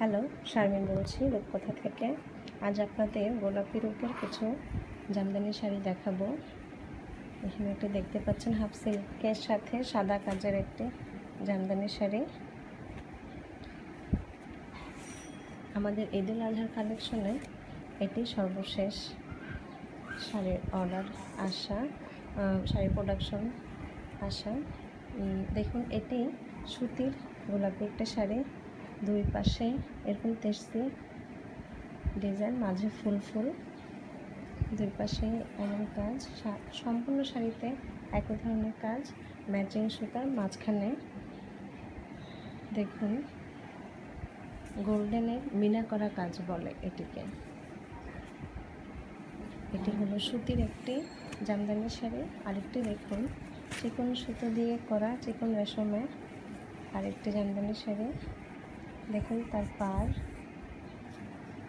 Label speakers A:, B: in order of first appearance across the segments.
A: Hello, Sharmin বলছি রূপকথা থেকে। আজ আপনাদের গোলাপির উপর কিছু জামদানি শাড়ি দেখাবো। এখানে একটি দেখতে পাচ্ছেন হাফ সিল্কের সাথে সাদা কাজের একটি জামদানি শাড়ি। আমাদের ঈদুল আজহার কালেকশনে এটি সর্বশেষ শাড়ির অর্ডার আসা, শাড়ি প্রোডাকশন আসা। দেখুন, এটি সুতির গোলাপি একটা শাড়ি, দুই পাশে এরকম তেসি ডিজাইন, মাঝে ফুল ফুল, দুই পাশে এমন কাজ। সম্পূর্ণ শাড়িতে একই ধরনের কাজ, ম্যাচিং সুতার, মাঝখানে দেখুন গোল্ডেনের মিনা করা কাজ বলে এটিকে। এটি হলো সুতির একটি জামদানি শাড়ি। আরেকটি দেখুন চিকন সুতো দিয়ে করা, চিকন রেশমের আরেকটি জামদানি শাড়ি। দেখুন তার পাড়,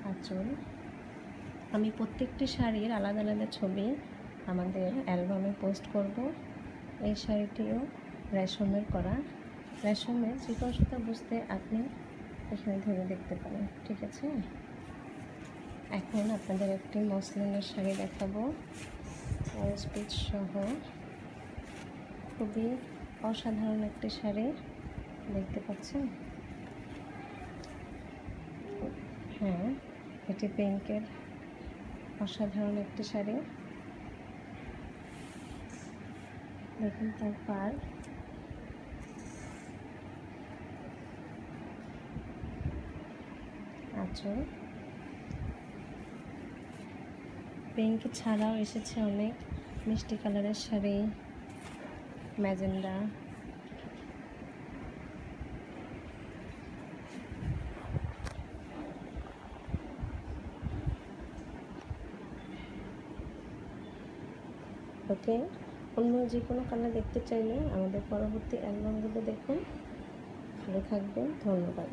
A: আঁচল। আমি প্রত্যেকটি শাড়ির আলাদা আলাদা ছবি আমাদের অ্যালবামে পোস্ট করব। এই শাড়িটিও রেশমের করা, রেশমের চিকন সুতা বুঝতে আপনি এখানে ধরে দেখতে পারেন, ঠিক আছে। এখন আপনাদের একটি মসলিনের শাড়ি দেখাবো, স্টিচ সহ। খুবই অসাধারণ একটি শাড়ি, দেখতে পাচ্ছেন। হ্যাঁ, এটি পিঙ্কের অসাধারণ একটি শাড়ি। দেখুন তার পাড়, আঁচল। পিঙ্ক ছাড়াও এসেছে অনেক মিষ্টি কালারের শাড়ি, ম্যাজেন্ডা। ওকে, অন্য যে কোনো কালার দেখতে চাইলে আমাদের পরবর্তী অ্যালবামগুলো দেখুন। ভালো থাকবেন, ধন্যবাদ।